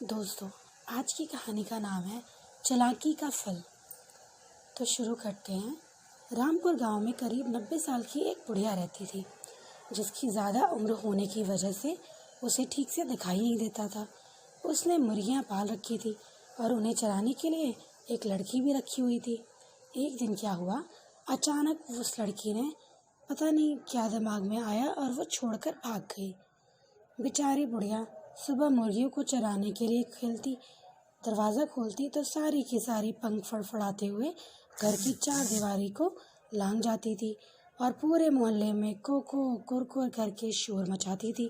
दोस्तों, आज की कहानी का नाम है चालाकी का फल। तो शुरू करते हैं। रामपुर गांव में करीब 90 साल की एक बुढ़िया रहती थी, जिसकी ज़्यादा उम्र होने की वजह से उसे ठीक से दिखाई नहीं देता था। उसने मुर्गियां पाल रखी थी और उन्हें चराने के लिए एक लड़की भी रखी हुई थी। एक दिन क्या हुआ, अचानक उस लड़की ने पता नहीं क्या दिमाग में आया और वो छोड़कर भाग गई। बेचारी बुढ़िया सुबह मुर्गियों को चराने के लिए खेलती, दरवाज़ा खोलती तो सारी की सारी पंख फड़फड़ाते हुए घर की चार दीवारी को लांघ जाती थी और पूरे मोहल्ले में को कुरकुर करके शोर मचाती थी।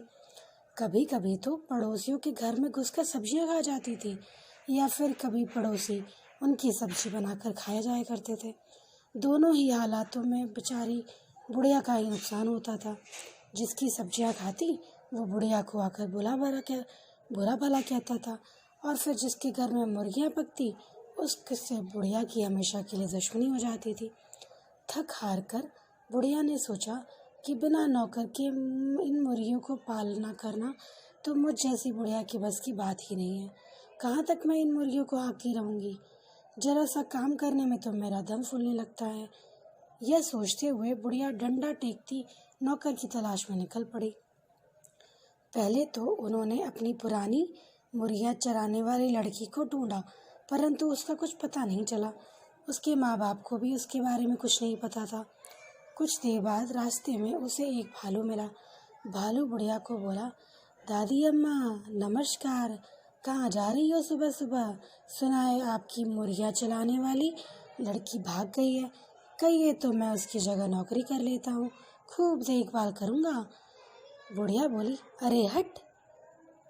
कभी कभी तो पड़ोसियों के घर में घुसकर सब्जियां खा जाती थी, या फिर कभी पड़ोसी उनकी सब्जी बनाकर खाया जाया करते थे। दोनों ही हालातों में बेचारी बुढ़िया का ही नुकसान होता था। जिसकी सब्जियां खाती वो बुढ़िया को आकर बुरा भला कहता था, और फिर जिसके घर में मुर्गियां पकती उससे बुढ़िया की हमेशा के लिए दुश्मनी हो जाती थी। थक हार कर बुढ़िया ने सोचा कि बिना नौकर के इन मुर्गियों को पालना करना तो मुझ जैसी बुढ़िया की बस की बात ही नहीं है। कहाँ तक मैं इन मुर्गियों को हाँकती रहूँगी, जरा सा काम करने में तो मेरा दम फूलने लगता है। यह सोचते हुए बुढ़िया डंडा टेकती नौकर की तलाश में निकल पड़ी। पहले तो उन्होंने अपनी पुरानी मुर्गियाँ चराने वाली लड़की को ढूंढा, परंतु उसका कुछ पता नहीं चला। उसके माँ बाप को भी उसके बारे में कुछ नहीं पता था। कुछ देर बाद रास्ते में उसे एक भालू मिला। भालू बुढ़िया को बोला, दादी अम्मा नमस्कार, कहाँ जा रही हो सुबह सुबह? सुना है आपकी मुर्गियाँ चलाने वाली लड़की भाग गई है। कहिए तो मैं उसकी जगह नौकरी कर लेता हूँ, खूब देखभाल करूँगा। बुढ़िया बोली, अरे हट,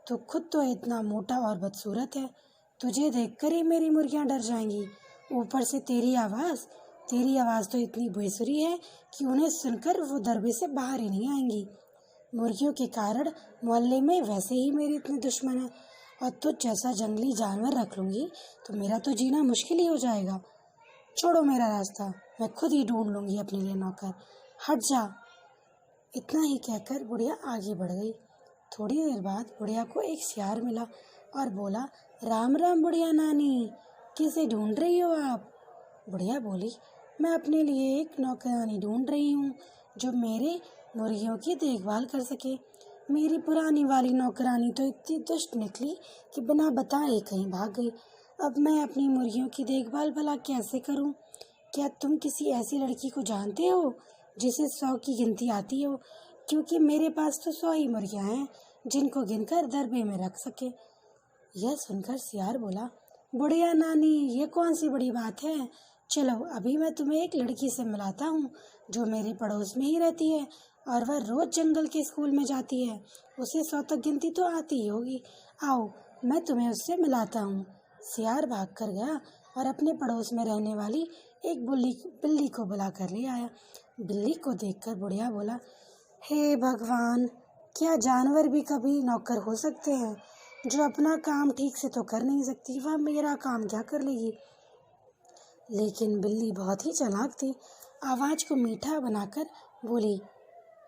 तू खुद तो इतना मोटा और बदसूरत है, तुझे देखकर ही मेरी मुर्गियाँ डर जाएंगी। ऊपर से तेरी आवाज़ तो इतनी बेसुरी है कि उन्हें सुनकर वो दरबे से बाहर ही नहीं आएंगी। मुर्गियों के कारण मोहल्ले में वैसे ही मेरी इतने दुश्मन है, और तुझ जैसा जंगली जानवर रख लूँगी तो मेरा तो जीना मुश्किल ही हो जाएगा। छोड़ो मेरा रास्ता, मैं खुद ही ढूंढ लूँगी अपने लिए नौकर, हट जा। इतना ही कहकर बुढ़िया आगे बढ़ गई। थोड़ी देर बाद बुढ़िया को एक सियार मिला और बोला, राम राम बुढ़िया नानी, किसे ढूंढ रही हो आप? बुढ़िया बोली, मैं अपने लिए एक नौकरानी ढूंढ रही हूँ जो मेरे मुर्गियों की देखभाल कर सके। मेरी पुरानी वाली नौकरानी तो इतनी दुष्ट निकली कि बिना बताए कहीं भाग गई। अब मैं अपनी मुर्गियों की देखभाल भला कैसे करूँ? क्या तुम किसी ऐसी लड़की को जानते हो जिसे 100 की गिनती आती हो? क्योंकि मेरे पास तो 100 ही मुर्गियाँ हैं जिनको गिनकर दरबे में रख सके। यह सुनकर सियार बोला, बुढ़िया नानी, ये कौन सी बड़ी बात है? चलो अभी मैं तुम्हें एक लड़की से मिलाता हूँ जो मेरे पड़ोस में ही रहती है और वह रोज़ जंगल के स्कूल में जाती है। उसे 100 तक गिनती तो आती ही होगी। आओ मैं तुम्हें उससे मिलाता हूँ। सियार भाग कर गया और अपने पड़ोस में रहने वाली एक बिल्ली को बुला कर ले आया। बिल्ली को देखकर बुढ़िया बोला, हे भगवान, क्या जानवर भी कभी नौकर हो सकते हैं? जो अपना काम ठीक से तो कर नहीं सकती, वह मेरा काम क्या कर लेगी? लेकिन बिल्ली बहुत ही चालाक थी। आवाज़ को मीठा बनाकर बोली,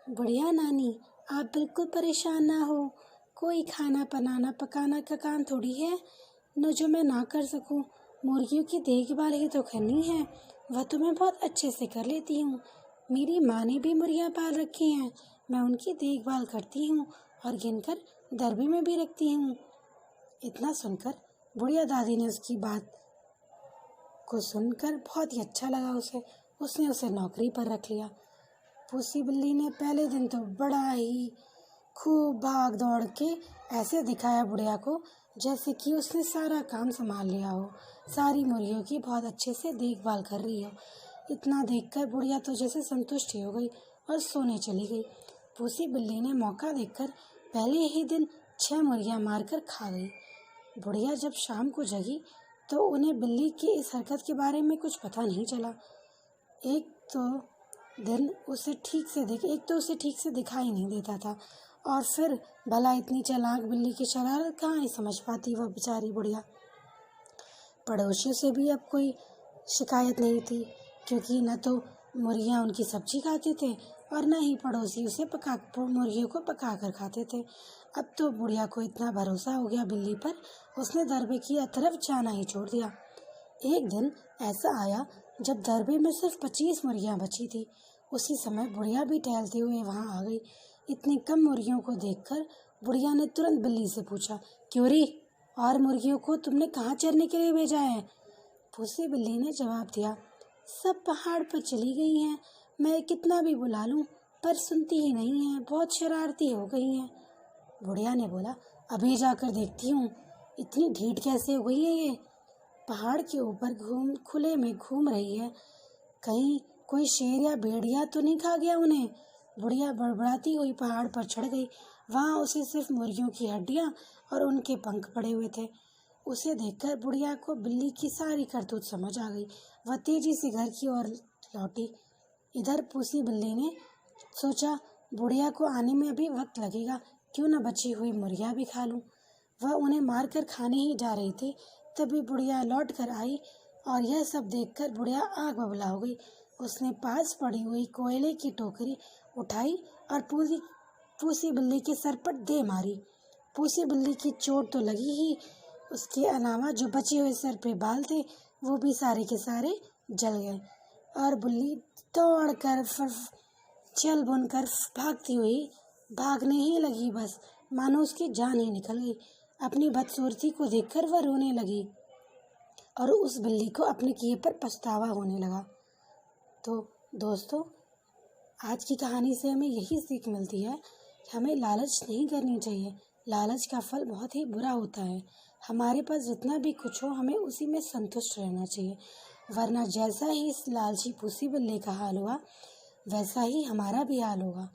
बुढ़िया नानी, आप बिल्कुल परेशान ना हो। कोई खाना पकाना का काम थोड़ी है न जो मैं ना कर सकूं। मुर्गियों की देखभाल ही तो करनी है, वह तो मैं बहुत अच्छे से कर लेती हूँ। मेरी माँ ने भी मुर्गियाँ पाल रखी हैं, मैं उनकी देखभाल करती हूँ और गिनकर दरबे में भी रखती हूँ। इतना सुनकर बुढ़िया दादी ने उसकी बात को सुनकर बहुत ही अच्छा लगा उसने उसे नौकरी पर रख लिया। पूसी बिल्ली ने पहले दिन तो बड़ा ही खूब भाग दौड़ के ऐसे दिखाया बुढ़िया को जैसे कि उसने सारा काम संभाल लिया हो, सारी मुर्गियों की बहुत अच्छे से देखभाल कर रही हो। इतना देखकर बुढ़िया तो जैसे संतुष्ट हो गई और सोने चली गई। पूसी बिल्ली ने मौका देखकर पहले ही दिन 6 मुर्गियाँ मारकर खा गई। बुढ़िया जब शाम को जगी तो उन्हें बिल्ली की इस हरकत के बारे में कुछ पता नहीं चला। एक तो उसे ठीक से दिखाई नहीं देता था, और फिर भला इतनी चालाक बिल्ली की शरारत कहाँ ही समझ पाती वह बेचारी बुढ़िया। पड़ोसियों से भी अब कोई शिकायत नहीं थी, क्योंकि न तो मुर्गियाँ उनकी सब्जी खाते थे और न ही पड़ोसी उसे मुर्गियों को पका कर खाते थे। अब तो बुढ़िया को इतना भरोसा हो गया बिल्ली पर, उसने दरबे की तरफ जाना ही छोड़ दिया। एक दिन ऐसा आया जब दरबे में सिर्फ 25 मुर्गियाँ बची थी। उसी समय बुढ़िया भी टहलते हुए वहाँ आ गई। इतनी कम मुर्गियों को देखकर बुढ़िया ने तुरंत बिल्ली से पूछा, क्यों री, और मुर्गियों को तुमने कहाँ चरने के लिए भेजा है? भूसी बिल्ली ने जवाब दिया, सब पहाड़ पर चली गई हैं। मैं कितना भी बुला लूं पर सुनती ही नहीं है, बहुत शरारती हो गई हैं। बुढ़िया ने बोला, अभी जाकर देखती हूँ, इतनी ढीठ कैसे हो गई है ये? पहाड़ के ऊपर खुले में घूम रही है, कहीं कोई शेर या भेड़िया तो नहीं खा गया उन्हें? बुढ़िया बड़बड़ाती हुई पहाड़ पर चढ़ गई। वहाँ उसे सिर्फ मुर्गियों की हड्डियाँ और उनके पंख पड़े हुए थे। उसे देखकर बुढ़िया को बिल्ली की सारी करतूत समझ आ गई। वह तेजी से घर की ओर लौटी। इधर पूसी बिल्ली ने सोचा, बुढ़िया को आने में अभी वक्त लगेगा, क्यों न बची हुई मुर्गियाँ भी खा लूँ। वह उन्हें मारकर खाने ही जा रही थी, तभी बुढ़िया लौट कर आई और यह सब देखकर बुढ़िया आग बबूला हो गई। उसने पास पड़ी हुई कोयले की टोकरी उठाई और पूसी बिल्ली के सर पर दे मारी। पूसी बिल्ली की चोट तो लगी ही, उसके अलावा जो बचे हुए सर पे बाल थे वो भी सारे के सारे जल गए और बिल्ली दौड़कर चल बुनकर भागती हुई भागने ही लगी, बस मानो उसकी जान ही निकल गई। अपनी बदसूरती को देखकर वह रोने लगी और उस बिल्ली को अपने किए पर पछतावा होने लगा। तो दोस्तों, आज की कहानी से हमें यही सीख मिलती है कि हमें लालच नहीं करनी चाहिए। लालच का फल बहुत ही बुरा होता है। हमारे पास जितना भी कुछ हो, हमें उसी में संतुष्ट रहना चाहिए, वरना जैसा ही इस लालची पूसी बिल्ली का हाल हुआ वैसा ही हमारा भी हाल होगा।